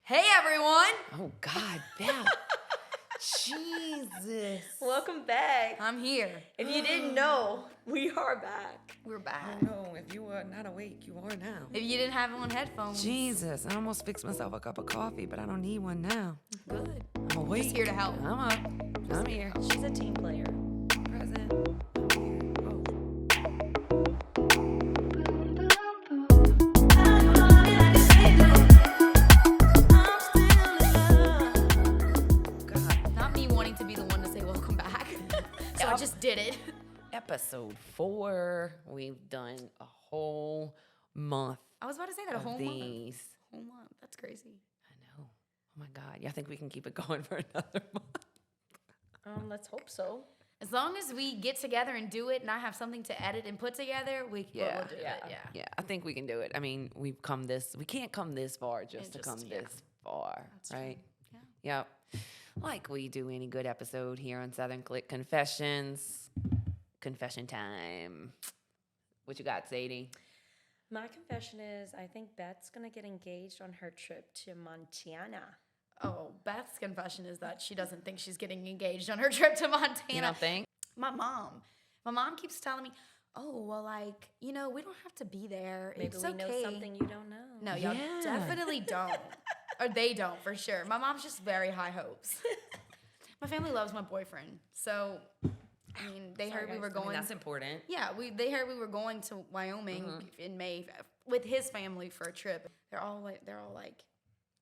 Hey everyone! Oh God, Belle. Jesus. Welcome back. I'm here. If you didn't know, we are back. We're back. Oh no, if you were not awake, you are now. If you didn't have on headphones, Jesus, I almost fixed myself a cup of coffee, but I don't need one now. good. I'm awake. Just here to help. I'm up. I'm here. She's a team player. Present. I'm here. Oh. God. Not me wanting to be the one to say welcome back. So I Yep. just did it. Episode 4. We've done a whole month I was about to say that a of whole month. these. Whole month. That's crazy. I know. Oh my God. Yeah, I think we can keep it going for another month. Let's hope so. As long as we get together and do it and I have something to edit and put together, we'll do yeah. it. Yeah. Yeah, I think we can do it. I mean, we can't come this far just to come yeah. this far, That's true. right? Yeah. Yep. Like we do any good episode here on Southern Click Confessions. Confession time. What you got, Sadie? My confession is I think Beth's going to get engaged on her trip to Montana. Oh, Beth's confession is that she doesn't think she's getting engaged on her trip to Montana. You don't think? My mom keeps telling me, "Oh, well, like, we don't have to be there. Maybe It's we okay." know something you don't know. No, y'all Yeah. definitely don't. Or they don't, for sure. My mom's just very high hopes. My family loves my boyfriend. So, I mean, they heard we were going. that's important. Yeah, they heard we were going to Wyoming in May with his family for a trip. They're all like,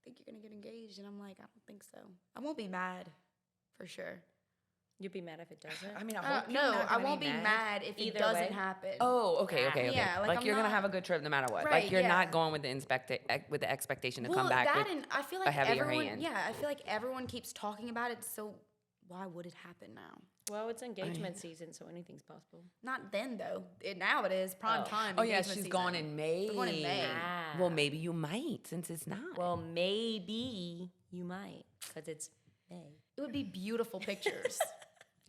"Think you're going to get engaged?" And I'm like, "I don't think so. I won't be mad, for sure." You'd be mad if it doesn't. I mean, I hope No, you're not I gonna won't be mad if Either it doesn't way. happen. Oh, okay. Yeah, like, I'm you're gonna not- have a good trip no matter what. Right, Like you're yeah. not going with the expectation to come back that with and I feel like heavier everyone, hand. yeah, I feel like everyone keeps talking about it. So why would it happen now? Well, it's engagement season, so anything's possible. Not then though. Now it is prime time. Oh yeah, engagement she's season. gone in May. We're going in May. Ah. Well, maybe you might since it's not. Well, maybe you might, because it's May. It would be beautiful pictures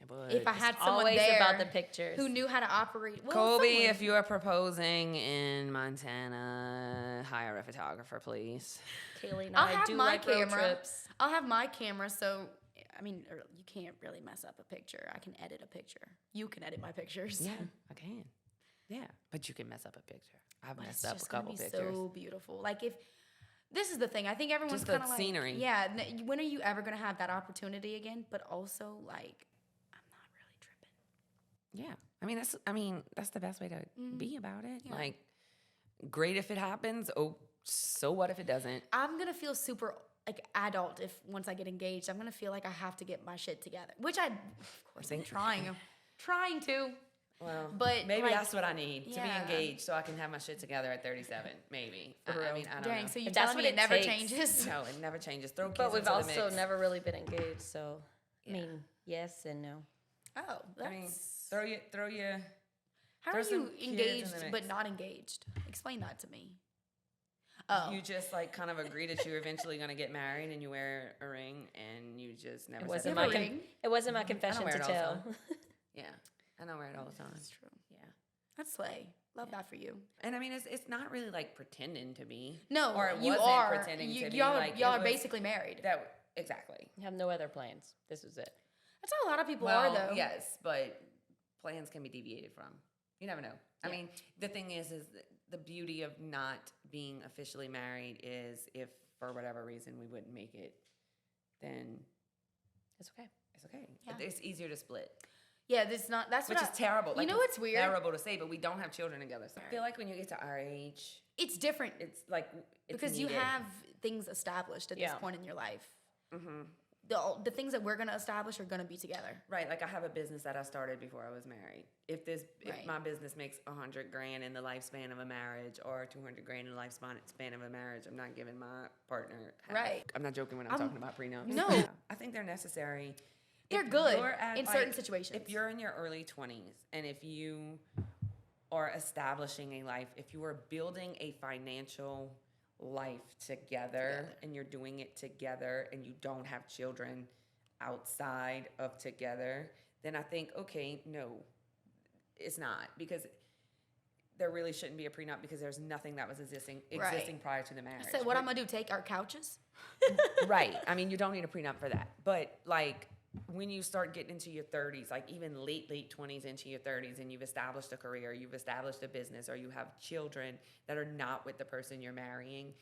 It would. if I had someone Always there about the pictures. who knew how to operate. Well, Kobe, someone- if you are proposing in Montana, hire a photographer, please. Kaylee and I'll I have do my like road camera. trips. I'll have my camera, so I mean, you can't really mess up a picture. I can edit a picture. You can edit my pictures. Yeah, I can. Yeah, but you can mess up a picture. I've But messed it's up a just gonna couple be pictures. so beautiful. Like if this is the thing, I think everyone's Just the kind of like scenery. Yeah. When are you ever gonna have that opportunity again? But also, like, I'm not really tripping. Yeah, that's the best way to be about it. Yeah. Like, great if it happens. Oh, so what if it doesn't? I'm gonna feel super like adult if once I get engaged. I'm gonna feel like I have to get my shit together, which I, of course, I'm trying. I'm trying to. Well, But, maybe like, that's what I need to be yeah. engaged, so I can have my shit together at 37. Maybe. I mean, I don't Dang. know. So you If that's telling me what it it never takes. changes? No, it never changes. Throw kids But we've into the also mix. never really been engaged, so I Yeah. mean, yes and no. Oh, that's. I mean, throw your. How throw are some you kids in engaged the but mix. not engaged? Explain that to me. Oh. You just like kind of agree that you're eventually gonna get married, and you wear a ring, and you just never. It said wasn't Never my it. ring. it wasn't my confession wear to it all the tell. time. Yeah, I know wear it all the time. That's true. Yeah, That's slay. Love that for you. and I mean, it's not really like pretending to be. No, or it you wasn't are. pretending to be. Y'all, Like, y'all it are was- basically married. That exactly. You have no other plans. This was it. That's how a lot of people Well, are, though. yes, but plans can be deviated from. You never know. I Yeah. mean, the thing is the beauty of not being officially married is if for whatever reason we wouldn't make it, then It's okay. it's okay. Yeah. It's easier to split, Yeah, this not. That's which what is terrible. You know it's what's weird? Terrible to say, but we don't have children together. So I feel like when you get to our age, It's different it's like it's because you needed. have things established at this Yeah. point in your life. Mhm. The things that we're gonna establish are gonna be together. Right, like I have a business that I started before I was married. If Right. my business makes $100,000 in the lifespan of a marriage or $200,000 in the lifespan of a marriage, I'm not giving my partner half. Right. I'm not joking when I'm talking about prenups. No. Yeah. I think they're necessary. They're If good you're at, in certain situations. If you're in your early 20s and if you are establishing a life, if you are building a financial life together and you're doing it together and you don't have children outside of together, then I think, okay, no, it's not. Because there really shouldn't be a prenup because there's nothing that was existing Right. prior to the marriage. So what But- I'm gonna do? Take our couches? right. I mean, you don't need a prenup for that. But like when you start getting into your 30s, like even late 20s into your 30s, and you've established a career, you've established a business, or you have children that are not with the person you're marrying.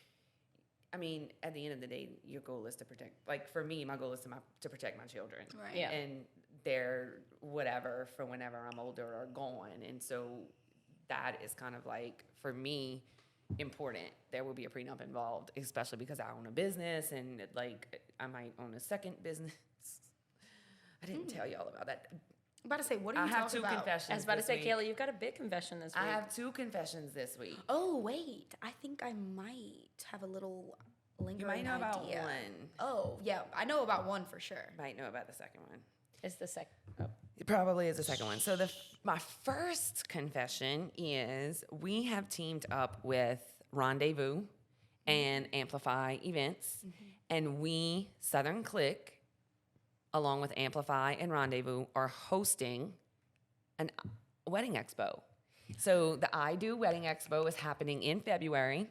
I mean, at the end of the day, your goal is to protect. Like for me, my goal is to protect my children. Right. Yeah. And they're whatever for whenever I'm older or gone. And so that is kind of like for me important. There will be a prenup involved, especially because I own a business and like I might own a second business. I didn't tell y'all about that. I'm about to say, what are I you have talking 2 about? confessions. I was about to this say, week. Kayla, you've got a big confession this week. I have 2 confessions this week. Oh wait, I think I might have a little lingering You might know about idea. one. Oh yeah, I know about one for sure. Might know about the second one. It's the second. Oh. It probably is the second one. So my first confession is we have teamed up with Rendezvous and Amplify Events, and we, Southern Click, along with Amplify and Rendezvous, are hosting an wedding expo. So the I Do Wedding Expo is happening in February.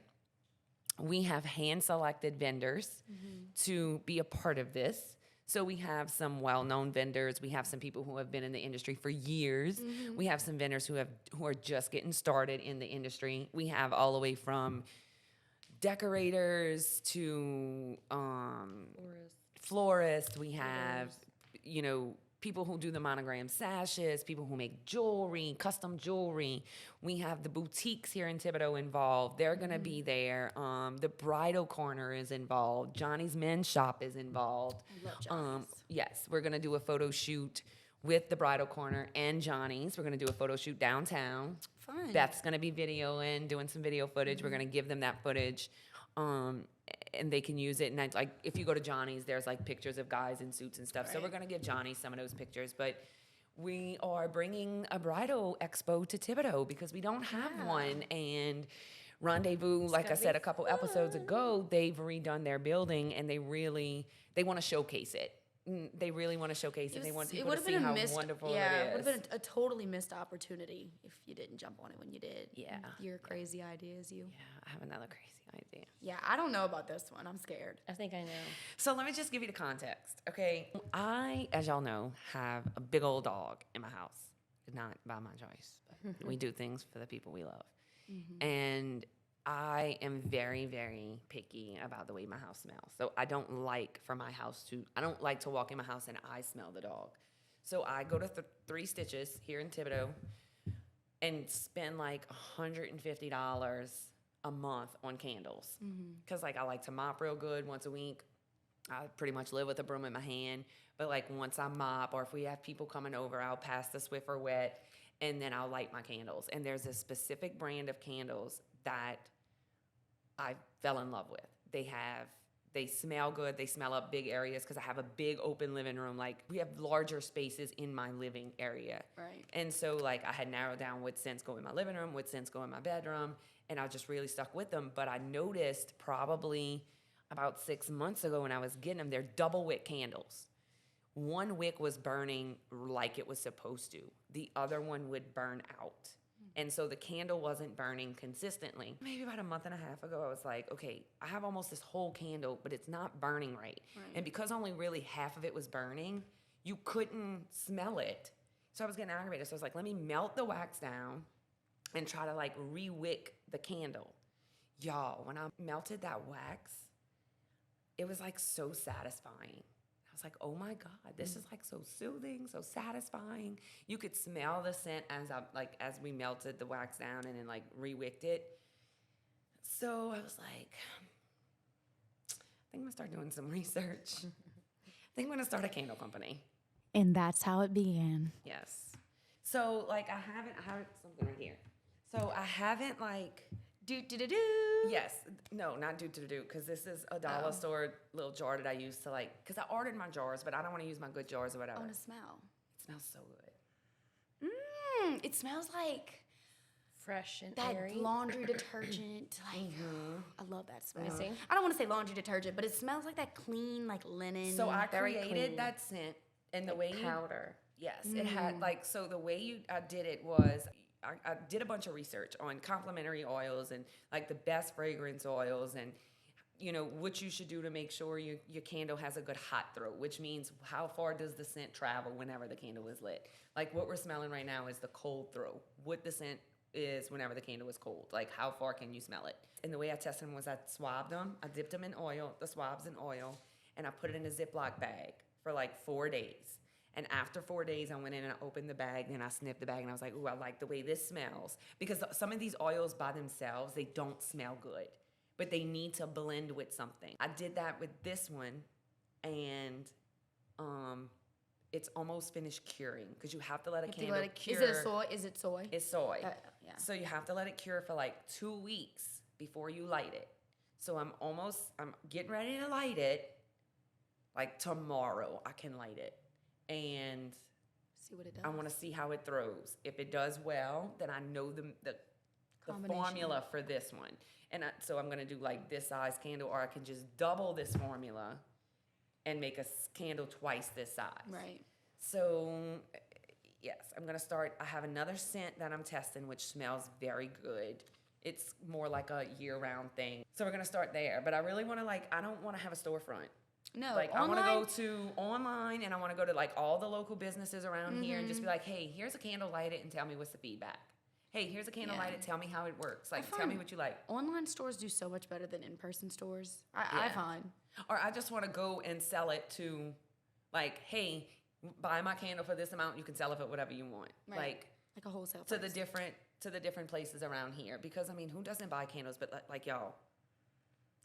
We have hand-selected vendors to be a part of this. So we have some well-known vendors. We have some people who have been in the industry for years. We have some vendors who are just getting started in the industry. We have all the way from decorators to florists. We have, people who do the monogram sashes, people who make jewelry, custom jewelry. We have the boutiques here in Thibodaux involved. They're going to be there. The bridal corner is involved. Johnny's Men's Shop is involved. I love Johnny's. Yes, we're going to do a photo shoot with the bridal corner and Johnny's. We're going to do a photo shoot downtown. Fun. Beth's going to be videoing, doing some video footage. We're going to give them that footage. And they can use it. And like, if you go to Johnny's, there's like pictures of guys in suits and stuff. So we're going to give Johnny some of those pictures. But we are bringing a bridal expo to Thibodaux because we don't have one. And Rendezvous, like I gonna said be a couple episodes ago, they've redone their building and they want to showcase it. They really want to showcase it. They want people to see how wonderful yeah, it it would is. have been a totally missed opportunity if you didn't jump on it when you did. Yeah. Your crazy ideas, you. Yeah, I have another crazy idea. Yeah, I don't know about this one. I'm scared. I think I know. So let me just give you the context, okay? I, as y'all know, have a big old dog in my house. Not by my choice, but we do things for the people we love. And I am very, very picky about the way my house smells. So I don't like to walk in my house and I smell the dog. So I go to 3 Stitches here in Thibodaux and spend like $150 a month on candles. Because like I like to mop real good once a week. I pretty much live with a broom in my hand. But like once I mop or if we have people coming over, I'll pass the Swiffer wet and then I'll light my candles. And there's a specific brand of candles that I fell in love with. They smell good. They smell up big areas because I have a big open living room. Like we have larger spaces in my living area. Right. And so like I had narrowed down what scents go in my living room, what scents go in my bedroom, and I just really stuck with them. But I noticed probably about 6 months ago when I was getting them, they're double wick candles. One wick was burning like it was supposed to. The other one would burn out. And so the candle wasn't burning consistently. Maybe about a month and a half ago, I was like, okay, I have almost this whole candle, but it's not burning right. And because only really half of it was burning, you couldn't smell it. So I was getting aggravated. So I was like, let me melt the wax down and try to like re-wick the candle. Y'all, when I melted that wax, it was like so satisfying. I was like, oh my God, this is like so soothing, so satisfying. You could smell the scent as we melted the wax down and then like re-wicked it. So I was like, I think I'm gonna start doing some research. I think I'm gonna start a candle company. And that's how it began. Yes. So like I have something right here. So I haven't like Do. yes, no, not do, because this is a dollar store little jar that I use to like, because I ordered my jars, but I don't want to use my good jars or whatever. I want to smell. It smells so good. It smells like Fresh and that airy. laundry detergent. Like, I love that smell. me see. I don't want to say laundry detergent, but it smells like that clean, like linen. So I Very created clean. that scent, and the way you, Powder. yes, it had like, so the way I did it was I did a bunch of research on complementary oils and like the best fragrance oils and, you know, what you should do to make sure your candle has a good hot throw, which means how far does the scent travel whenever the candle is lit. Like what we're smelling right now is the cold throw. What the scent is whenever the candle is cold. Like how far can you smell it? And the way I tested them was I swabbed them. I dipped them in oil, the swabs in oil, and I put it in a Ziploc bag for like 4 days. And after 4 days, I went in and I opened the bag and I sniffed the bag and I was like, ooh, I like the way this smells. Because some of these oils by themselves, they don't smell good, but they need to blend with something. I did that with this one and it's almost finished curing because you have to let a candle cure. Is it soy? Is it soy? It's soy. Yeah. So you have to let it cure for like 2 weeks before you light it. So I'm getting ready to light it. Like tomorrow I can light it. And See what it does. I want to see how it throws. If it does well, then I know the Combination. formula for this one. And so I'm going to do like this size candle, or I can just double this formula and make a candle twice this size. Right. So yes, I'm going to start. I have another scent that I'm testing, which smells very good. It's more like a year-round thing. So we're going to start there. But I really want to I don't want to have a storefront. No, Like online, I want to go to online and I want to go to like all the local businesses around here and just be like, hey, here's a candle, light it and tell me what's the feedback. Hey, here's a candle, light it, tell me how it works. Like, tell me what you like. online stores do so much better than in-person stores. I find. Or I just want to go and sell it to, like, hey, buy my candle for this amount. You can sell it for whatever you want. Right. Like a wholesale To price. the different places around here. Because I mean, who doesn't buy candles? But like y'all,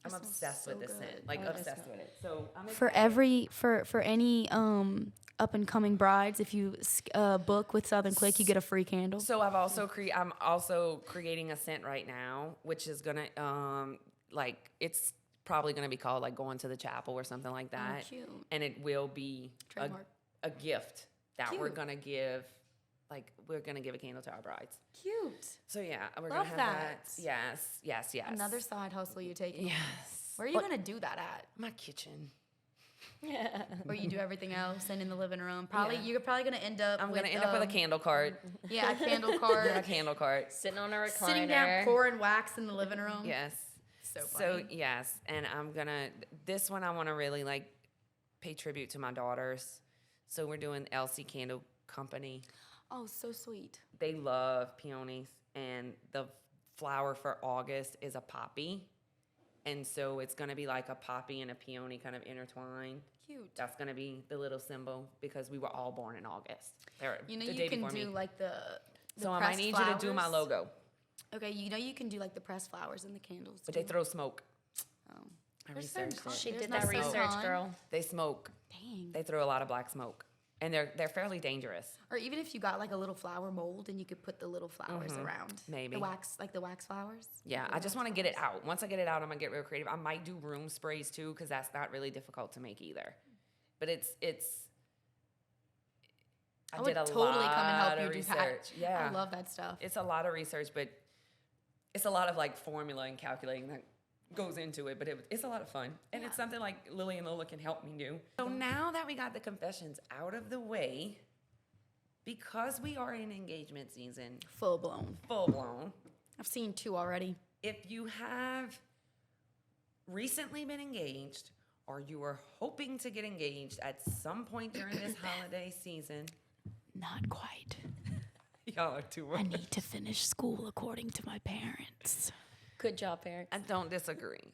I'm smells obsessed so with this good. scent. Like obsessed with it. So I'm For any up and coming brides, if you book with Southern Click, you get a free candle. So I'm also creating a scent right now, which is gonna it's probably gonna be called like Going to the Chapel or something like that. Cute. And it will be Trademark. a gift that we're Cute. gonna give. Like we're gonna give a candle to our brides. Cute. So yeah, we're Love gonna have that. that. Yes. Another side hustle you're taking. Yes. Where are you gonna do that at? My kitchen. Where you do everything else and in the living room? Probably Yeah. you're probably gonna end up. I'm with, gonna end up with a candle cart. Yeah, a candle cart. A candle cart. Sitting on a recliner. Sitting down, pouring wax in the living room. Yes. So So funny. yes, and this one I want to really like pay tribute to my daughters. So we're doing Elsie Candle Company. Oh, so sweet. They love peonies, and the flower for August is a poppy. And so it's going to be like a poppy and a peony kind of intertwined. Cute. That's going to be the little symbol because we were all born in August. You know, the you day can before do me. like the So I might pressed need you to do my flowers. logo, Okay, you know you can do like the pressed flowers and the candles. but too. they throw smoke. Oh. I There's certain researched it. She There's did no that smoke research, on. girl. They smoke. Dang. They throw a lot of black smoke, and they're fairly dangerous. Or even if you got like a little flower mold and you could put the little flowers around. Maybe. The wax, like the wax flowers. Yeah, I just want to get it out. Once I get it out, I'm gonna get real creative. I might do room sprays too, because that's not really difficult to make either. But it's. I would did a totally lot come and help of you do research. that. Yeah, I love that stuff. it's a lot of research, but it's a lot of like formula and calculating that goes into it. But it's a lot of fun, and it's something like Lily and Lola can help me do. So now that we got the confessions out of the way, because we are in engagement season, Full blown. full blown. I've seen 2 already. If you have recently been engaged or you are hoping to get engaged at some point during this holiday season, Not quite. y'all are too I need to finish school according to my parents. Good job, parents. I don't disagree.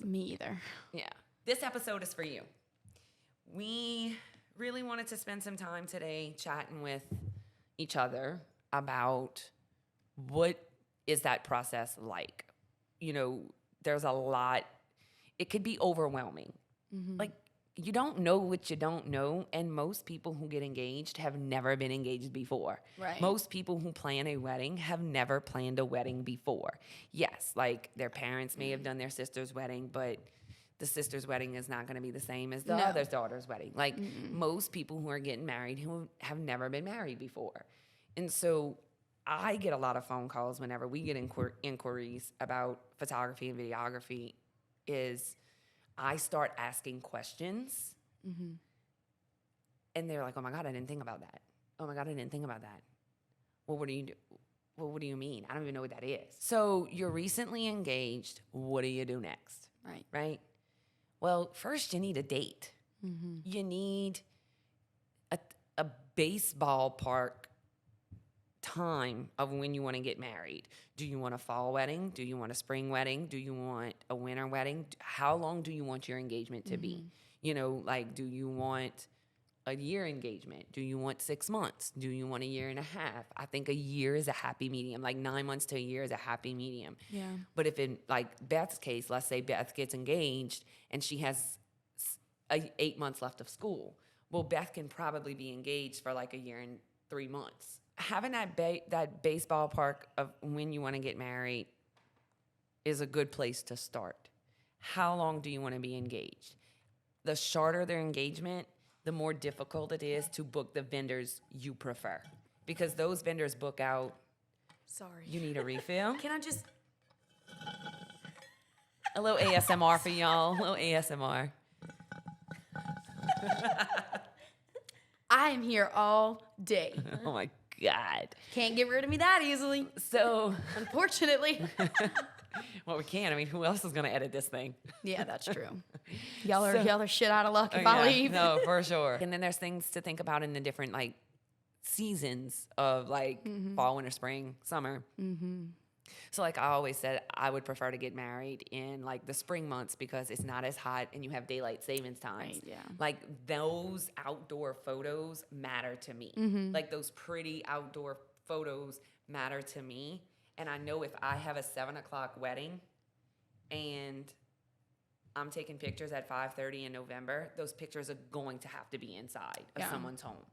Me either. Yeah. This episode is for you. We really wanted to spend some time today chatting with each other about what is that process like. You know, there's a lot. It could be overwhelming. Like, you don't know what you don't know, and most people who get engaged have never been engaged before. Right. Most people who plan a wedding have never planned a wedding before. Yes, like their parents may have done their sister's wedding, but the sister's wedding is not going to be the same as the No. other daughter's wedding. Like most people who are getting married who have never been married before. And so I get a lot of phone calls whenever we get inquiries about photography and videography is I start asking questions and they're like, oh my God, I didn't think about that. Oh my God, I didn't think about that. Well, what do you do? well, what do you mean? I don't even know what that is. So you're recently engaged. What do you do next? Right. Right? Well, first you need a date. You need a baseball park time of when you want to get married. Do you want a fall wedding? Do you want a spring wedding? Do you want a winter wedding? How long do you want your engagement to be? You know, like, do you want a year engagement? Do you want 6 months? Do you want a year and a half? I think a year is a happy medium. Like 9 months to a year is a happy medium. Yeah. But if in like Beth's case, let's say Beth gets engaged and she has 8 months left of school. Well, Beth can probably be engaged for like a year and 3 months. Having that baseball park of when you want to get married is a good place to start. How long do you want to be engaged? The shorter their engagement, the more difficult it is to book the vendors you prefer. Because those vendors book out, Sorry. you need a refill. Can I just? A little ASMR for y'all, a little ASMR. I am here all day. Oh my God. Can't get rid of me that easily. So, Unfortunately. well, we can. I mean, who else is going to edit this thing? Yeah, that's true. Y'all are shit out of luck if I Yeah, leave. no, for sure. And then there's things to think about in the different like seasons of like fall, winter, spring, summer. So like I always said, I would prefer to get married in like the spring months because it's not as hot and you have daylight savings times. Right, yeah. Like those outdoor photos matter to me. Like those pretty outdoor photos matter to me. And I know if I have a 7 o'clock wedding and I'm taking pictures at 5:30 in November, those pictures are going to have to be inside of Yeah. someone's home.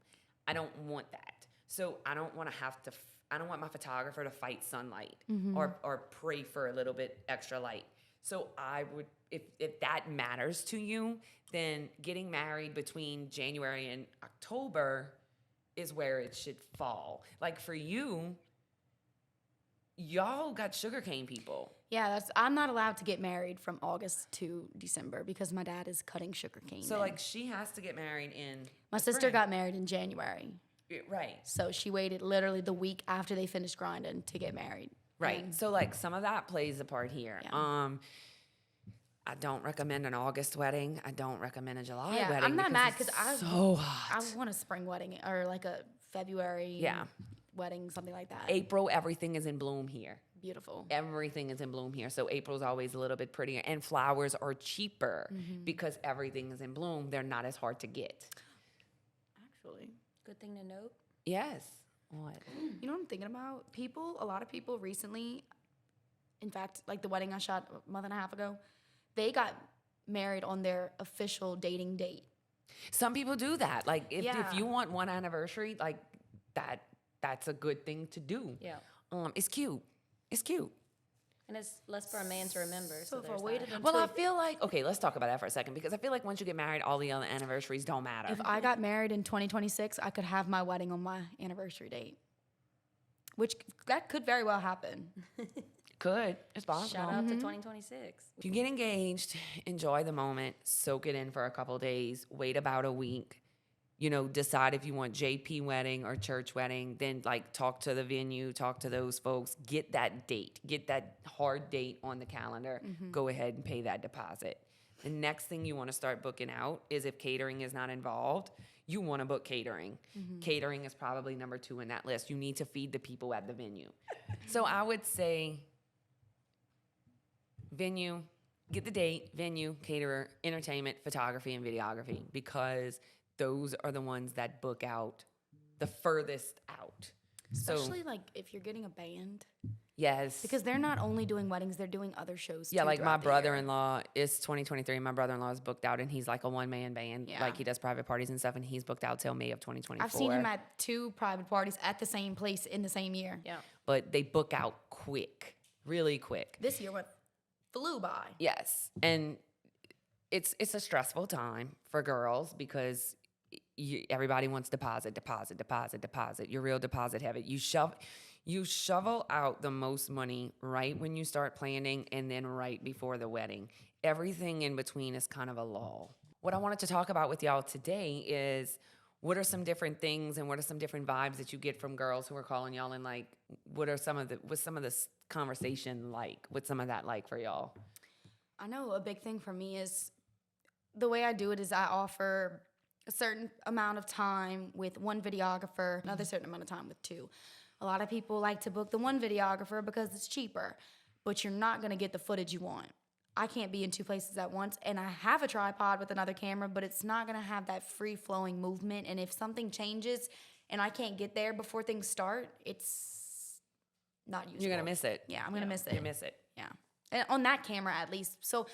I don't want that. So I don't want to have to, I don't want my photographer to fight sunlight or pray for a little bit extra light. So I would, if that matters to you, then getting married between January and October is where it should fall. Like for you, y'all got sugarcane people. Yeah, I'm not allowed to get married from August to December because my dad is cutting sugarcane. So then. like she has to get married in my the sister spring. got married in January. Right. So she waited literally the week after they finished grinding to get married. Right. And So like some of that plays a part here. Yeah. I don't recommend an August wedding. I don't recommend a July Yeah, wedding. I'm not mad it's because so hot. I want a spring wedding or like a February Yeah. wedding, something like that. April, everything is in bloom here. Beautiful. Everything is in bloom here. So April's always a little bit prettier. And flowers are cheaper because everything is in bloom. They're not as hard to get. Actually. Good thing to note. Yes. What? You know what I'm thinking about? A lot of people recently, in fact, like the wedding I shot a month and a half ago, they got married on their official dating date. Some people do that. Like if Yeah. you want one anniversary, like that's a good thing to do. Yeah. It's cute. It's cute. And it's less for a man to remember. So, So if I there's waited that. until Well, I feel like, okay, let's talk about that for a second because I feel like once you get married, all the other anniversaries don't matter. if I got married in 2026, I could have my wedding on my anniversary date. Which that could very well happen. Could. It's possible. Shout out to 2026. If you get engaged, enjoy the moment, soak it in for a couple days, wait about a week, decide if you want JP wedding or church wedding, then like talk to the venue, talk to those folks, get that date, get that hard date on the calendar, go ahead and pay that deposit. The next thing you want to start booking out is if catering is not involved, you want to book catering. Catering is probably number 2 in that list. You need to feed the people at the venue. So I would say venue, get the date, venue, caterer, entertainment, photography, and videography because those are the ones that book out the furthest out. Especially like if you're getting a band. Yes. Because they're not only doing weddings, they're doing other shows Yeah, too like my throughout the year. brother-in-law is 2023. My brother-in-law is booked out and he's like a one-man band. Yeah. Like he does private parties and stuff and he's booked out till May of 2024. I've seen him at 2 private parties at the same place in the same year. Yeah. But they book out quick, really quick. This year flew by. Yes, and it's a stressful time for girls because everybody wants deposit. You're real deposit heavy. You shovel out the most money right when you start planning and then right before the wedding. Everything in between is kind of a lull. What I wanted to talk about with y'all today is what are some different things and what are some different vibes that you get from girls who are calling y'all, and like, what's some of this conversation like? What's some of that like for y'all? I know a big thing for me is the way I do it is I offer a certain amount of time with one videographer, another certain amount of time with two. A lot of people like to book the one videographer because it's cheaper, but you're not going to get the footage you want. I can't be in two places at once, and I have a tripod with another camera, but it's not going to have that free-flowing movement, and if something changes and I can't get there before things start, it's not useful. You're gonna miss it. Yeah, I'm going to miss it. You miss it. Yeah. And on that camera, at least. So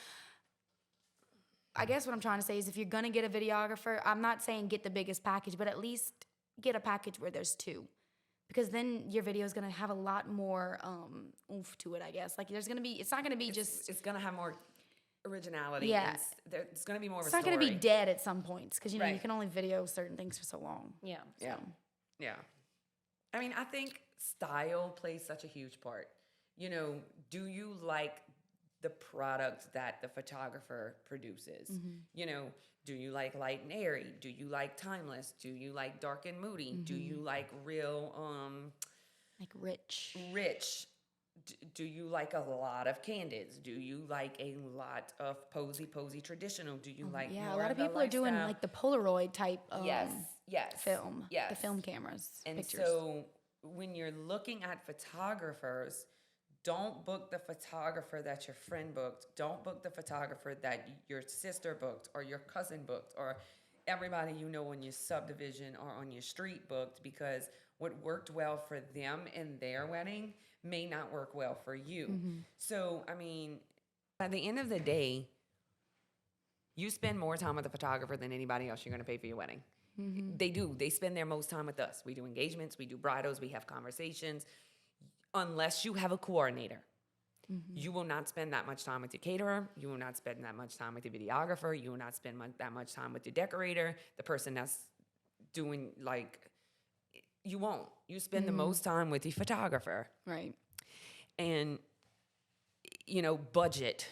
I guess what I'm trying to say is if you're going to get a videographer, I'm not saying get the biggest package, but at least get a package where there's two. Because then your video is going to have a lot more oomph to it, I guess. Like there's going to be, it's not going to be just, It's gonna have more originality. Yeah. and it's gonna be more of it's a not going to be story. dead at some points. Because, you know, you Right. can only video certain things for so long. Yeah. Yeah. Yeah. I mean, I think style plays such a huge part. You know, do you like the product that the photographer produces? You know, do you like light and airy? Do you like timeless? Do you like dark and moody? Do you like real Like rich. rich? Do you like a lot of candids? Do you like a lot of posy traditional? Do you like Yeah, more a lot of the people are doing lifestyle? like the Polaroid type yes, film. yes. The film cameras. And pictures. so when you're looking at photographers, don't book the photographer that your friend booked. Don't book the photographer that your sister booked or your cousin booked or everybody you know on your subdivision or on your street booked, because what worked well for them in their wedding may not work well for you. So, I mean, at the end of the day, you spend more time with the photographer than anybody else you're going to pay for your wedding. They do. They spend their most time with us. We do engagements, we do bridals, we have conversations. Unless you have a coordinator, you will not spend that much time with your caterer. You will not spend that much time with your videographer. You will not spend that much time with your decorator, the person that's doing like, you won't. You spend the most time with your photographer. Right. And, you know, budget,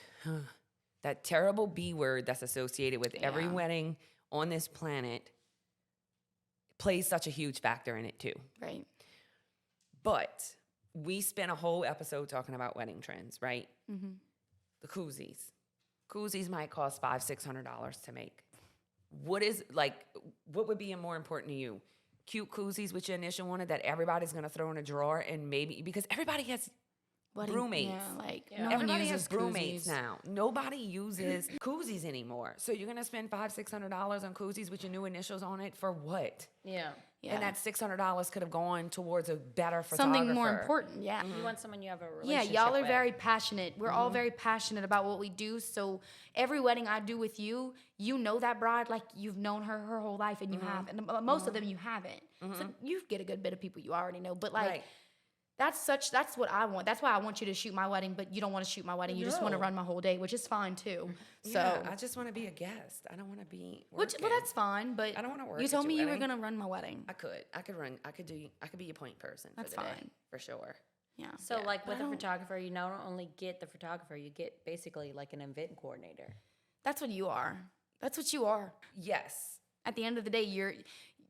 that terrible B word that's associated with every Yeah. wedding on this planet plays such a huge factor in it too. Right. But we spent a whole episode talking about wedding trends, right? The koozies. Koozies might cost $500-$600 to make. What would be more important to you? Cute koozies with your initial on it that everybody's gonna throw in a drawer, and maybe because everybody has broommates. Yeah, like Yeah. no one Everybody uses has broommates koozies. now. Nobody uses koozies anymore. So you're gonna spend $500-$600 on koozies with your new initials on it for what? Yeah. Yeah. And that $600 could have gone towards a better photographer. Something more important. Yeah. You want someone you have a Yeah, relationship y'all are with. very passionate. We're all very passionate about what we do. So every wedding I do with you, you know that bride like you've known her whole life, and you have, and most of them you haven't. So you get a good bit of people you already know. But like Right. that's what I want. That's why I want you to shoot my wedding, but you don't want to shoot my wedding. You just want to No. run my whole day, which is fine too. So Yeah, I just want to be a guest. I don't want to be well, working. that's fine. But I don't wanna work You at told your me you were wedding. gonna run my wedding. I could be your point person for That's the day, fine. for sure. Yeah. So, Yeah. like But with I a don't- photographer, you not only get the photographer, you get basically like an event coordinator. That's what you are. That's what you are. Yes. At the end of the day,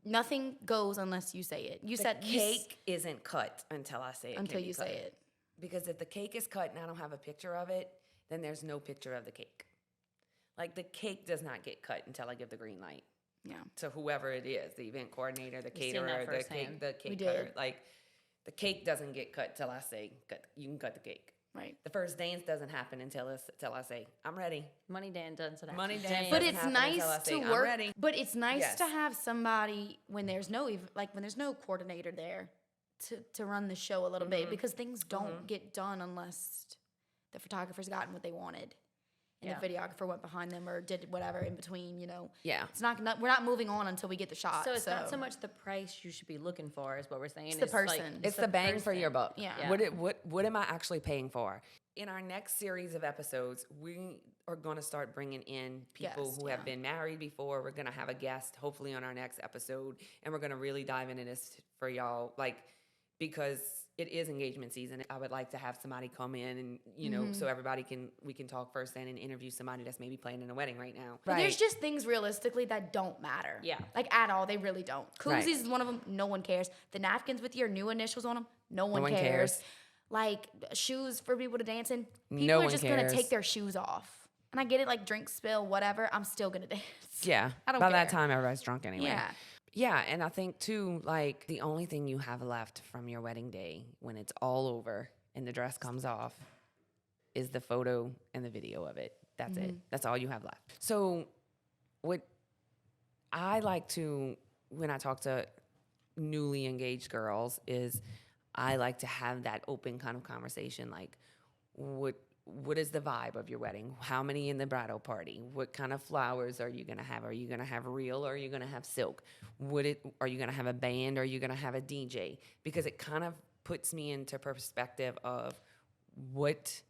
nothing goes unless you say it. You The said cake isn't cut until I say it. until can be you cut. say it. Because if the cake is cut and I don't have a picture of it, then there's no picture of the cake. Like the cake does not get cut until I give the green light Yeah. to whoever it is, the event coordinator, the You've seen that caterer, firsthand. the cake We cutter. did. Like the cake doesn't get cut till I say you can cut the cake. Right. The first dance doesn't happen until I say I'm ready. Money dance doesn't have Money to dance dance. But doesn't it's happen until I nice say, to "I'm work. ready." But it's nice to Yes. have somebody when there's no when there's no coordinator there to run the show a little bit, because things don't get done unless the photographer's gotten what they wanted and Yeah. the videographer went behind them or did whatever in between. You know. Yeah. It's not. We're not moving on until we get the shot. So it's not so much the price you should be looking for, is what we're saying. It's the like, person. It's the bang for your buck. Yeah. Yeah. What am I actually paying for? In our next series of episodes, we are going to start bringing in people Guests, who have yeah. been married before. We're going to have a guest, hopefully, on our next episode, and we're going to really dive into this for y'all, like because it is engagement season, I would like to have somebody come in and, you know, so we can talk first and interview somebody that's maybe planning a wedding right now. But there's just things realistically that don't matter. Yeah. Like at all, they really don't. Koozies Right. is one of them. No one cares. The napkins with your new initials on them. No one one cares. cares. Like shoes for people to dance in. People No are one just gonna cares. take their shoes off. And I get it, like drink spill, whatever. I'm still gonna dance. Yeah. I don't By care. that time, everybody's drunk anyway. Yeah. Yeah, and I think too, like the only thing you have left from your wedding day when it's all over and the dress comes off is the photo and the video of it. That's it. That's all you have left. So what I like to, when I talk to newly engaged girls, is I like to have that open kind of conversation, like what is the vibe of your wedding? How many in the bridal party? What kind of flowers are you gonna have? Are you gonna have real or are you gonna have silk? Are you gonna have a band or are you gonna have a DJ? Because it kind of puts me into perspective of what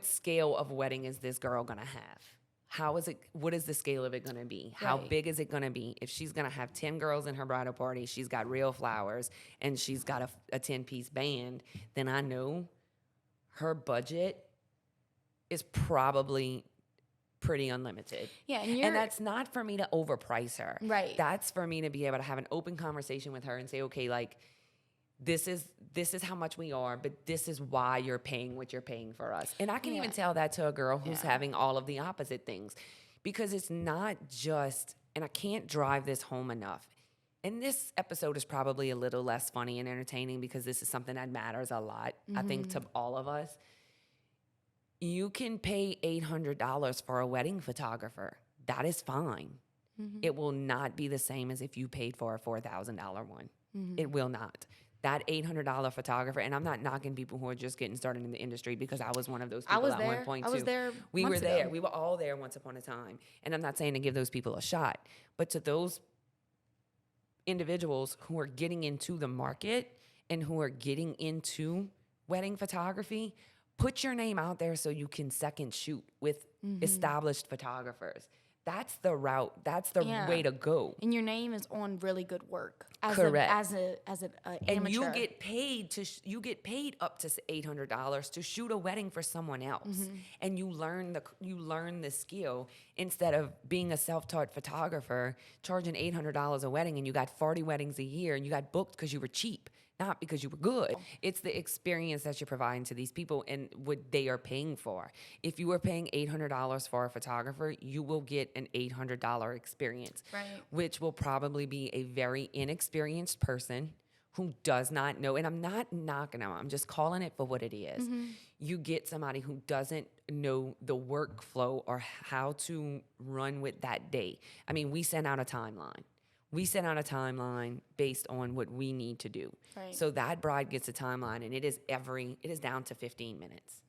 scale of wedding is this girl gonna have? What is the scale of it gonna be? How Right. big is it gonna be? If she's gonna have 10 girls in her bridal party, she's got real flowers, and she's got a 10-piece band, then I know her budget is probably pretty unlimited. Yeah, and that's not for me to overprice her. Right. That's for me to be able to have an open conversation with her and say, okay, like, this is how much we are, but this is why you're paying what you're paying for us. And I can even tell that to a girl who's having all of the opposite things, because it's not just, and I can't drive this home enough. And this episode is probably a little less funny and entertaining because this is something that matters a lot, I think, to all of us. You can pay $800 for a wedding photographer. That is fine. It will not be the same as if you paid for a $4,000 one. It will not. That $800 photographer, and I'm not knocking people who are just getting started in the industry, because I was one of those people was at there. one point I was too. there We were months there. ago. We were all there once upon a time. And I'm not saying to give those people a shot, but to those individuals who are getting into the market and who are getting into wedding photography, put your name out there so you can second shoot with established photographers. That's the route. That's the Yeah. way to go. And your name is on really good work. Correct. As an amateur. And you get paid you get paid up to $800 to shoot a wedding for someone else, and you learn the skill instead of being a self-taught photographer charging $800 a wedding, and you got 40 weddings a year, and you got booked because you were cheap, not because you were good. It's the experience that you're providing to these people and what they are paying for. If you are paying $800 for a photographer, you will get an $800 experience, Right. which will probably be a very inexperienced person who does not know. And I'm not knocking them. I'm just calling it for what it is. You get somebody who doesn't know the workflow or how to run with that day. I mean, we send out a timeline. We send out a timeline based on what we need to do. Right. So that bride gets a timeline, and it is down to 15 minutes.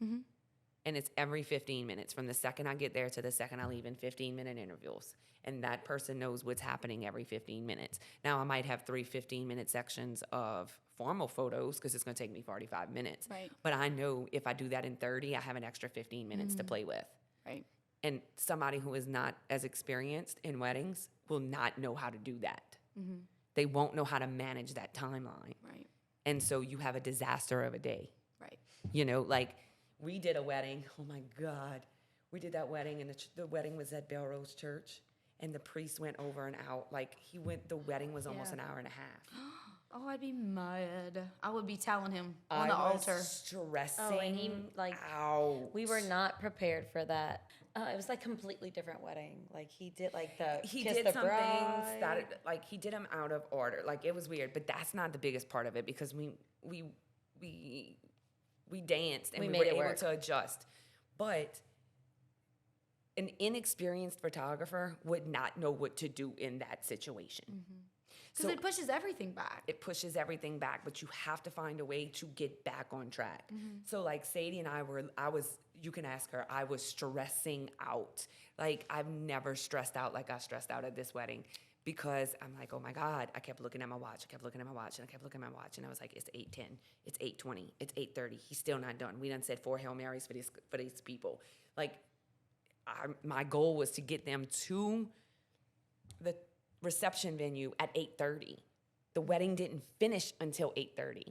And it's every 15 minutes from the second I get there to the second I leave, in 15-minute intervals. And that person knows what's happening every 15 minutes. Now, I might have 3 15-minute sections of formal photos because it's going to take me 45 minutes. Right. But I know if I do that in 30, I have an extra 15 minutes to play with. Right. And somebody who is not as experienced in weddings will not know how to do that. They won't know how to manage that timeline. Right. And so you have a disaster of a day. Right. You know, like we did a wedding. Oh my God. We did that wedding, and the wedding was at Belrose Church, and the priest went over and out. Like the wedding was almost an hour and a half. Oh, I'd be mad. I would be telling him on the altar. Stressing. Oh, and he, like, out. We were not prepared for that. It was like completely different wedding. Like he did like He kiss did the some bride. things that like he did them out of order. Like it was weird, but that's not the biggest part of it, because we danced and We we, made were it able work. to adjust. But an inexperienced photographer would not know what to do in that situation. Because it pushes everything back. It pushes everything back, but you have to find a way to get back on track. So like Sadie and you can ask her, I was stressing out. Like I've never stressed out like I stressed out at this wedding, because I'm like, oh my God, I kept looking at my watch. I kept looking at my watch, and I kept looking at my watch, and I was like, it's 8:10, it's 8:20, it's 8:30. He's still not done. We done said 4 Hail Marys for these people. Like my goal was to get them to the reception venue at 8:30. The wedding didn't finish until 8:30.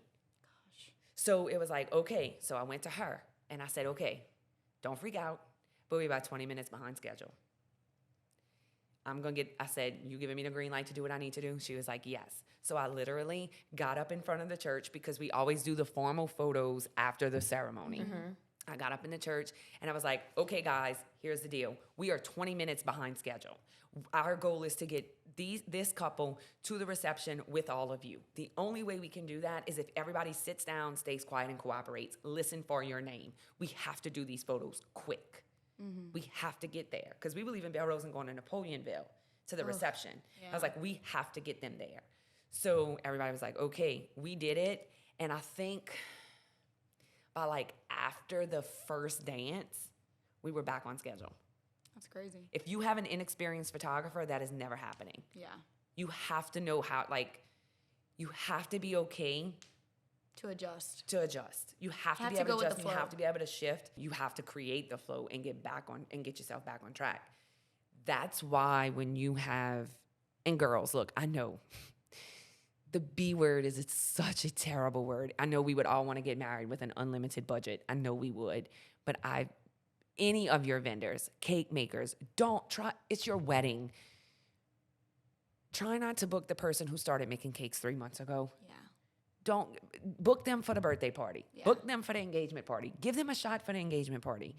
So it was like, okay. So I went to her and I said, okay, don't freak out, but we're about 20 minutes behind schedule. I said, you giving me the green light to do what I need to do? She was like, yes. So I literally got up in front of the church because we always do the formal photos after the ceremony. I got up in the church and I was like, okay, guys, here's the deal. We are 20 minutes behind schedule. Our goal is to get this couple to the reception with all of you. The only way we can do that is if everybody sits down, stays quiet, and cooperates. Listen for your name. We have to do these photos quick. We have to get there because we were leaving Belrose and going to Napoleonville to the reception. I was like, we have to get them there. So everybody was like, okay, we did it. And I think by like after the first dance, we were back on schedule. That's crazy. If you have an inexperienced photographer, that is never happening. Yeah. You have to know how, you have to be okay To adjust. You have to be to able go to with adjust. the You flow. have to be able to shift. You have to create the flow and get yourself back on track. That's why when you have, and girls, look, I know the B word is it's such a terrible word. I know we would all want to get married with an unlimited budget. I know we would, but any of your vendors, cake makers, don't try. It's your wedding. Try not to book the person who started making cakes 3 months ago. Yeah. Don't book them for the birthday party. Yeah. Book them for the engagement party. Give them a shot for the engagement party.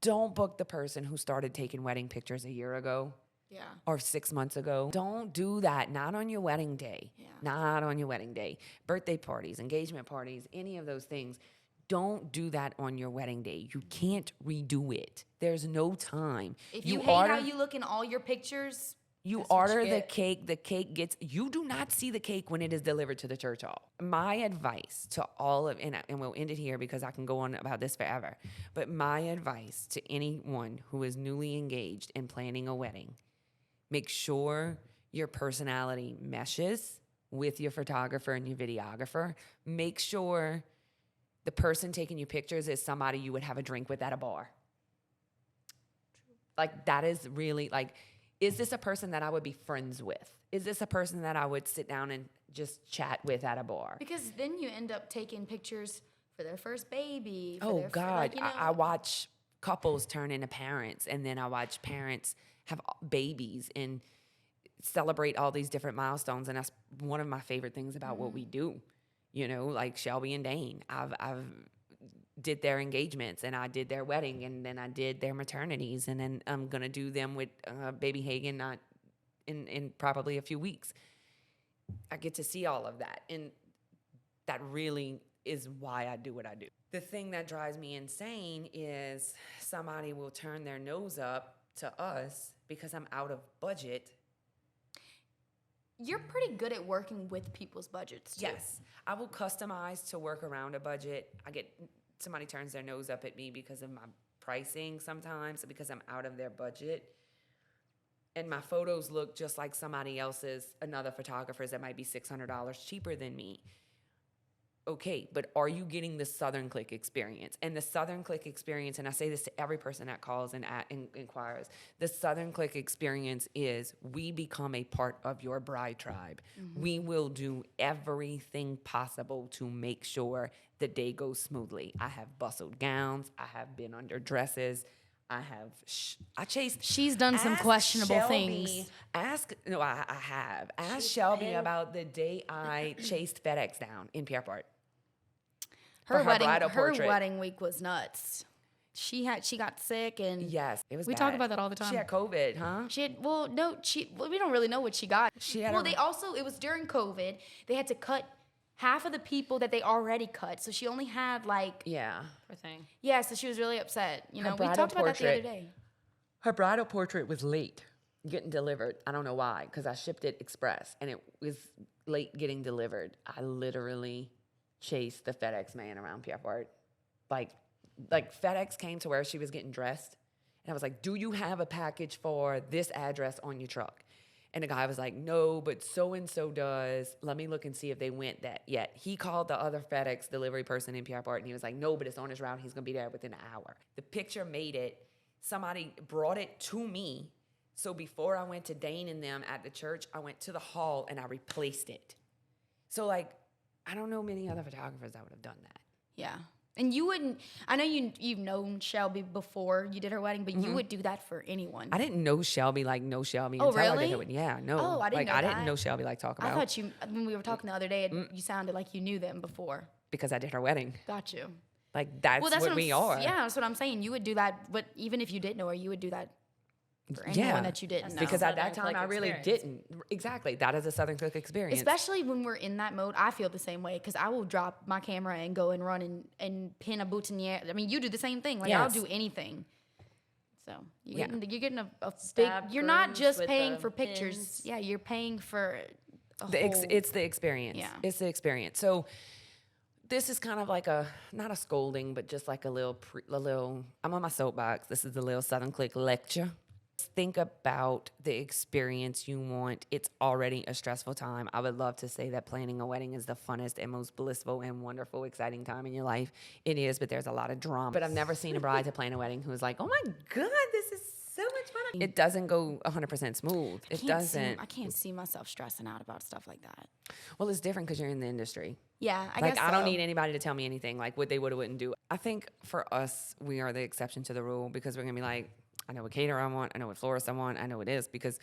Don't book the person who started taking wedding pictures a year ago Yeah. or 6 months ago. Don't do that. Not on your wedding day. Yeah. Not on your wedding day. Birthday parties, engagement parties, any of those things. Don't do that on your wedding day. You can't redo it. There's no time. If you hate how you look in all your pictures, You that's what order you the get. cake, the cake gets, you do not see the cake when it is delivered to the church hall. My advice to all of, and we'll end it here because I can go on about this forever, but my advice to anyone who is newly engaged and planning a wedding, make sure your personality meshes with your photographer and your videographer. Make sure the person taking you pictures is somebody you would have a drink with at a bar. Like that is really like, is this a person that I would be friends with? Is this a person that I would sit down and just chat with at a bar? because then you end up taking pictures for their first baby. For Oh their God, you know, I watch couples turn into parents, and then I watch parents have babies and celebrate all these different milestones, and that's one of my favorite things about what we do. You know, like Shelby and Dane, I've did their engagements, and I did their wedding, and then I did their maternities, and then I'm gonna do them with baby Hagen not in probably a few weeks. I get to see all of that, and that really is why I do what I do. The thing that drives me insane is somebody will turn their nose up to us because I'm out of budget. you're pretty good at working with people's budgets too. Yes, I will customize to work around a budget. Somebody turns their nose up at me because of my pricing sometimes, because I'm out of their budget. And my photos look just like somebody else's, another photographer's that might be $600 cheaper than me. Okay, but are you getting the Southern Click experience? And the Southern Click experience, and I say this to every person that calls and inquires, the Southern Click experience is we become a part of your bride tribe. We will do everything possible to make sure the day goes smoothly. I have bustled gowns. I have been under dresses. I chased. She's done some Ask questionable Shelby- things. I have. Ask Shelby about the day I chased FedEx down in Pierreport. Her bridal her portrait. wedding week was nuts. She got sick and Yes, it was We bad. talk about that all the time. She had COVID, huh? she had we don't really know what she got. She had well, a- they also it was during COVID. They had to cut half of the people that they already cut, so she only had like Yeah. Poor thing. yeah. So she was really upset. You Her know, we bridal talked about that the other portrait. day. Her bridal portrait was late getting delivered. I don't know why, because I shipped it express and it was late getting delivered. I literally chased the FedEx man around Pierreport. Like FedEx came to where she was getting dressed, and I was like, "Do you have a package for this address on your truck?" And the guy was like, "No, but so and so does. Let me look and see if they went that yet." He called the other FedEx delivery person in Pierreport, and he was like, "No, but it's on his route. He's gonna be there within an hour." The picture made it. Somebody brought it to me. So before I went to Dane and them at the church, I went to the hall and I replaced it. So like, I don't know many other photographers that would have done that. Yeah. And you wouldn't, I know you've known Shelby before you did her wedding, but you would do that for anyone. I didn't know Shelby until I did really? her wedding. Yeah, no. Oh, I didn't know I didn't that. know Shelby talk I about thought when we were talking the other day, you sounded like you knew them before. because I did her wedding. Got you. Like that's, Well, that's what we are. Yeah, that's what I'm saying. You would do that, but even if you didn't know her, you would do that for anyone Yeah. that you didn't know. Because at Southern that time Click I really experience. didn't. Exactly. That is a Southern Click experience. Especially when we're in that mode, I feel the same way because I will drop my camera and go and run and pin a boutonniere. I mean, you do the same thing. Like I'll Yes. do anything. So Yeah. you're getting a big. Stab You're not grooves just with paying the for pictures. pins. Yeah, you're paying for a The whole. it's the experience. Yeah. It's the experience. So this is kind of like not a scolding, but just like a little, I'm on my soapbox. This is a little Southern Click lecture. Think about the experience you want. It's already a stressful time. I would love to say that planning a wedding is the funnest and most blissful and wonderful, exciting time in your life. It is, but there's a lot of drama. But I've never seen a bride to plan a wedding who's like, oh my God, this is so much fun. It doesn't go 100% smooth. It doesn't. I can't see myself stressing out about stuff like that. Well, it's different because you're in the industry. Yeah, I Like, guess I don't so. need anybody to tell me anything, like what they would or wouldn't do. I think for us, we are the exception to the rule because we're going to be like, I know what caterer I want. I know what florist I want. I know it is because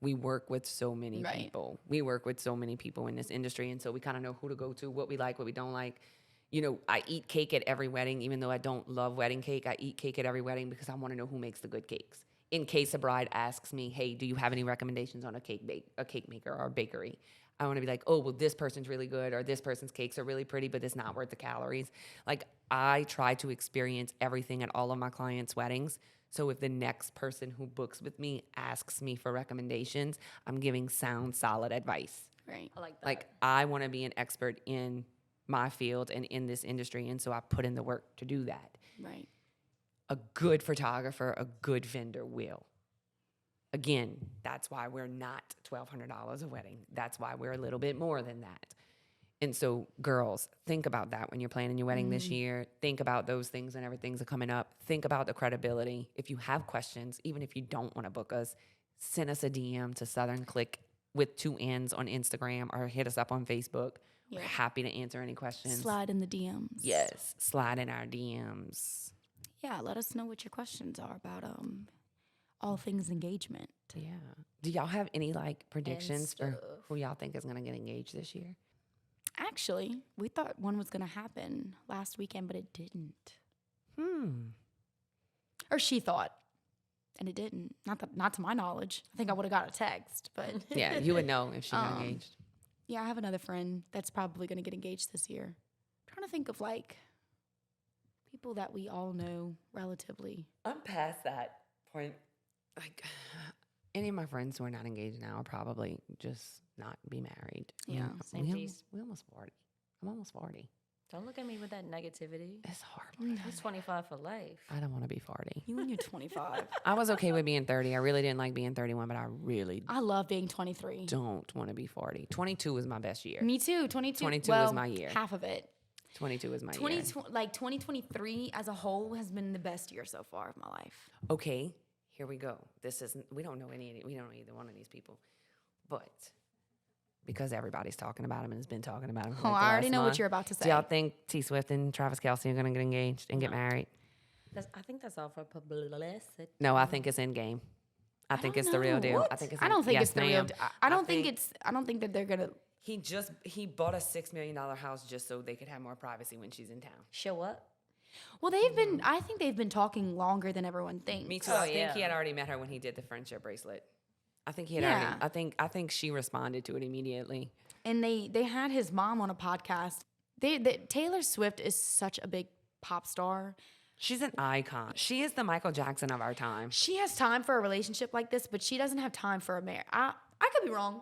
we work with so many Right. people. We work with so many people in this industry. And so we kind of know who to go to, what we like, what we don't like. You know, I eat cake at every wedding, even though I don't love wedding cake. I eat cake at every wedding because I want to know who makes the good cakes. In case a bride asks me, hey, do you have any recommendations on a cake maker or a bakery? I want to be like, oh, well, this person's really good or this person's cakes are really pretty, but it's not worth the calories. Like, I try to experience everything at all of my clients' weddings. So if the next person who books with me asks me for recommendations, I'm giving sound, solid advice. Right. I like that. Like, I want to be an expert in my field and in this industry. And so I put in the work to do that. Right. A good photographer, a good vendor will. Again, that's why we're not $1,200 a wedding. That's why we're a little bit more than that. And so, girls, think about that when you're planning your wedding this year. Think about those things and everything's are coming up. Think about the credibility. If you have questions, even if you don't want to book us, send us a DM to Southern Click with 2 N's on Instagram or hit us up on Facebook. We're Yeah. happy to answer any questions. Slide in the DMs. Yes, slide in our DMs. Yeah, let us know what your questions are about all things engagement. Yeah. Do y'all have any like predictions for stuff. who y'all think is going to get engaged this year? Actually, we thought one was going to happen last weekend, but it didn't. Or she thought, and it didn't. Not to my knowledge. I think I would have got a text, but Yeah, you would know if she got engaged. yeah, I have another friend that's probably going to get engaged this year. Trying to think of like people that we all know relatively. I'm past that point. Like, any of my friends who are not engaged now will probably just not be married. Yeah, same piece. We almost 40. I'm almost 40. Don't look at me with that negativity. It's hard. He's 25 for life. I don't want to be 40. You and you're 25. I was okay with being 30. I really didn't like being 31, but I really I love being 23. don't want to be 40. 22 was my best year. Me too. 22. 22 well, was my year. Half of it. 22 was my year. 2023 as a whole has been the best year so far of my life. Okay, here we go. We don't know either one of these people, but because everybody's talking about him and has been talking about him. For Oh, like the I already last know what month, you're about to say. Do y'all think T Swift and Travis Kelce are gonna get engaged and get married? I think that's all for publicity. No, I think it's in game. I think don't it's the real know. deal. What? I think it's. I don't think yes, it's the real. ma'am. I don't think that they're gonna. He bought a $6 million house just so they could have more privacy when she's in town. Show up. Well, they've been. I think they've been talking longer than everyone thinks. Me too. Oh, I think yeah. he had already met her when he did the friendship bracelet. I think he had Yeah. already. I think she responded to it immediately. And they had his mom on a podcast. Taylor Swift is such a big pop star. She's an icon. She is the Michael Jackson of our time. She has time for a relationship like this, but she doesn't have time for a marriage. I could be wrong.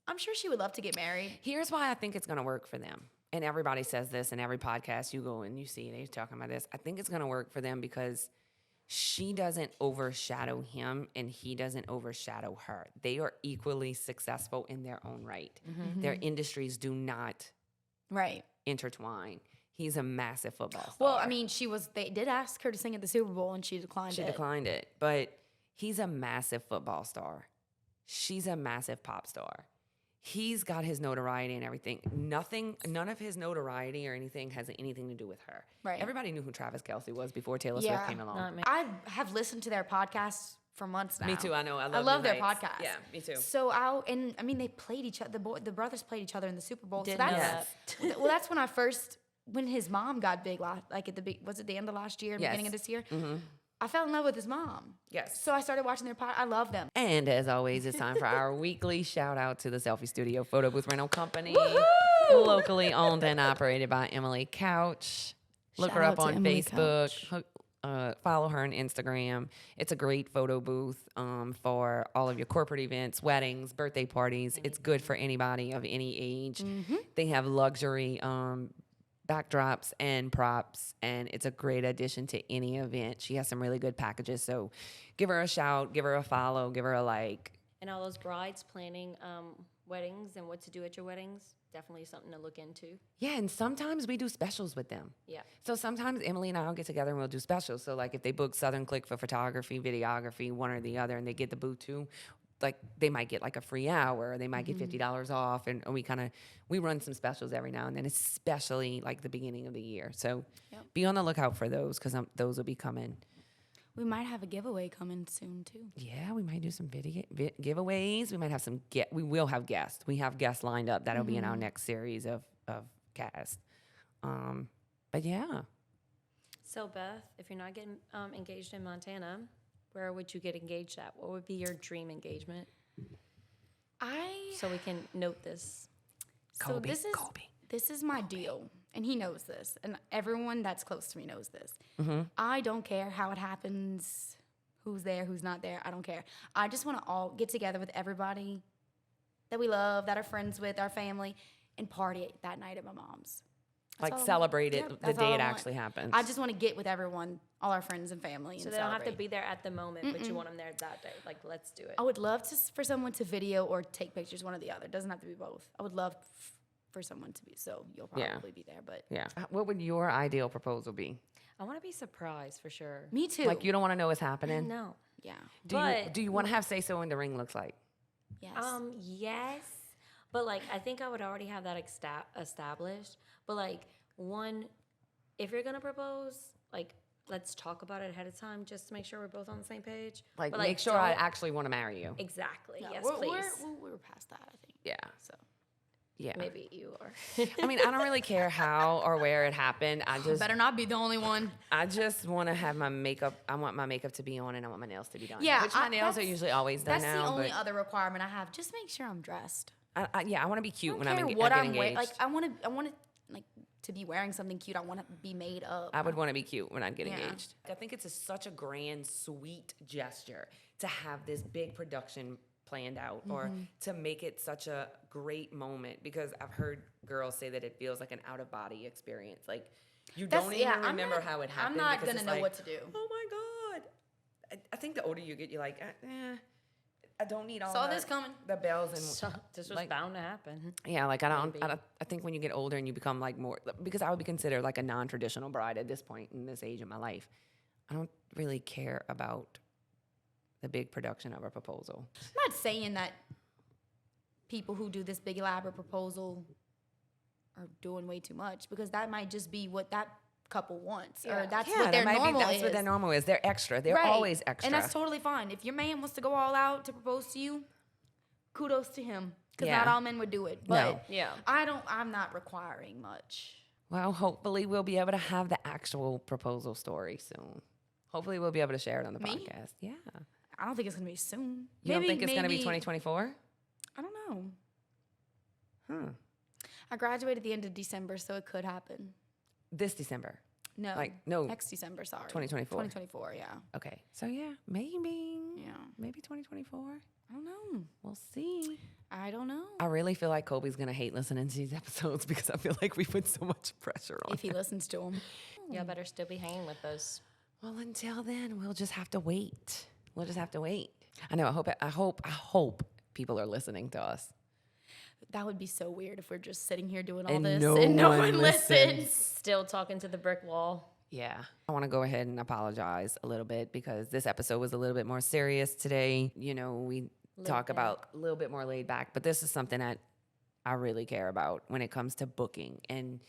I'm sure she would love to get married. Here's why I think it's going to work for them. And everybody says this in every podcast you go and you see they're talking about this. I think it's going to work for them because she doesn't overshadow him and he doesn't overshadow her. They are equally successful in their own right. Their industries do not Right. intertwine. He's a massive football star. Well, I mean, they did ask her to sing at the Super Bowl and she declined she it. declined it. But he's a massive football star. She's a massive pop star. he's got his notoriety and everything. None of his notoriety or anything has anything to do with her. Right. Everybody knew who Travis Kelce was before Taylor Swift came along. Not me. I have listened to their podcasts for months now. Me too. I know. I love New their Heights. podcast. Yeah, me too. So they played each other. The brothers played each other in the Super Bowl. Didn't so know that's that. well, that's when his mom got big. Like was it the end of last year, Yes. beginning of this year? I fell in love with his mom. Yes. So I started watching their pod. I love them. And as always, it's time for our weekly shout out to the Selfie Studio Photo Booth Rental Company, locally owned and operated by Emily Couch. Look Shout her out up to on Emily Facebook. Follow her on Instagram. It's a great photo booth for all of your corporate events, weddings, birthday parties. It's good for anybody of any age. They have luxury backdrops and props, and it's a great addition to any event. She has some really good packages, so give her a shout, give her a follow, give her a like. And all those brides planning weddings and what to do at your weddings, definitely something to look into. Yeah, and sometimes we do specials with them. Yeah. So sometimes Emily and I will get together and we'll do specials. So like if they book Southern Click for photography, videography, one or the other, and they get the booth too, like they might get like a free hour, or they might get $50 off, and we run some specials every now and then, especially like the beginning of the year. So be on the lookout for those, because those will be coming. We might have a giveaway coming soon too. Yeah, we might do some giveaways. We might have we will have guests. We have guests lined up. That'll be in our next series of cast. But yeah. So Beth, if you're not getting engaged in Montana, where would you get engaged at? What would be your dream engagement? So we can note this. Colby, This is my deal, and he knows this, and everyone that's close to me knows this. I don't care how it happens, who's there, who's not there. I don't care. I just want to all get together with everybody that we love, that are friends with, our family, and party that night at my mom's. Like all I celebrate want. it Yeah, the that's all day I it want. actually happens. I just want to get with everyone, all our friends and family. So and they don't have to celebrate. be there at the moment, but you want them there that day. Like, let's do it. I would love for someone to video or take pictures, one or the other. It doesn't have to be both. I would love for someone to be, so you'll Yeah. probably be there. But Yeah. What would your ideal proposal be? I want to be surprised for sure. me too. Like you don't want to know what's happening? No. yeah. Do you want to have say so when the ring looks like? Yes. Yes, but like I think I would already have that established. But like if you're gonna propose, like let's talk about it ahead of time, just to make sure we're both on the same page. Like But, make sure I don't- actually want to marry you. exactly. No, Yes, we're, please. We're past that, I think. Yeah. So Yeah. Maybe you are. I mean, I don't really care how or where it happened. better not be the only one. I just want to have my makeup. I want my makeup to be on, and I want my nails to be done. Yeah, which my nails are that's- usually always done That's now. the only but other requirement I have. Just make sure I'm dressed. I want to be cute when I I'm don't care I what get I'm engaged. wearing. Like I want to like to be wearing something cute. I want to be made up. I would want to be cute when I get Yeah. engaged. I think it's such a grand, sweet gesture to have this big production planned out, or to make it such a great moment, because I've heard girls say that it feels like an out of body experience. Like you don't even I'm remember not- how it happened. I'm not because gonna it's know like, what to do. Oh my God. I think the older you get, you're like, I don't need all Saw the, this coming. the bells and So this was like- bound to happen. yeah, like I Maybe. think when you get older and you become like more, because I would be considered like a non-traditional bride at this point in this age of my life. I don't really care about the big production of a proposal. I'm not saying that people who do this big elaborate proposal are doing way too much, because that might just be what that couple wants, or that's what their normal that's is. what their normal is. They're extra. They're Right. always extra. And that's totally fine. If your man wants to go all out to propose to you, kudos to him, because Yeah. not all men would do it. No. But Yeah. I'm not requiring much. Well, hopefully we'll be able to have the actual proposal story soon. Hopefully we'll be able to share it on the Me? podcast. Yeah. I don't think it's gonna be soon. You don't think it's going to be maybe- 2024? I don't know. Huh. I graduated at the end of December, so it could happen. This December. No, No. next December. Sorry, 2024. 2024. Yeah, Okay. So yeah, maybe. yeah. Maybe 2024. I don't know. We'll see. I don't know. I really feel like Colby's going to hate listening to these episodes, because I feel like we put so much pressure on If he him. listens to him. Y'all better still be hanging with us. Well, until then, we'll just have to wait. We'll just have to wait. I know. I hope people are listening to us. That would be so weird if we're just sitting here doing all And this no and no one one listens. listens. Still talking to the brick wall. Yeah. I want to go ahead and apologize a little bit, because this episode was a little bit more serious today. You know, we talk about a little bit more laid back, but this is something that I really care about when it comes to booking and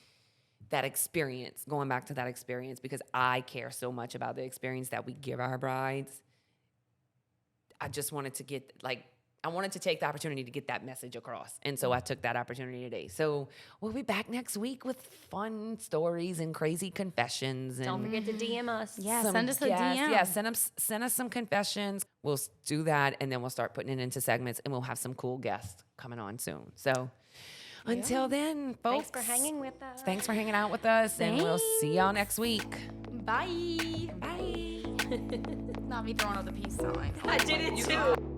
that experience, going back to that experience, because I care so much about the experience that we give our brides. I just wanted to get, like, I wanted to take the opportunity to get that message across. And so I took that opportunity today. So we'll be back next week with fun stories and crazy confessions. And Don't forget to DM us. Yeah, some send us a guests. DM. Yeah, send us some confessions. We'll do that, and then we'll start putting it into segments, and we'll have some cool guests coming on soon. So until then, folks. Thanks for hanging with us. Thanks for hanging out with us, and we'll see y'all next week. Bye. Bye. Not me throwing out the peace sign. I did it too.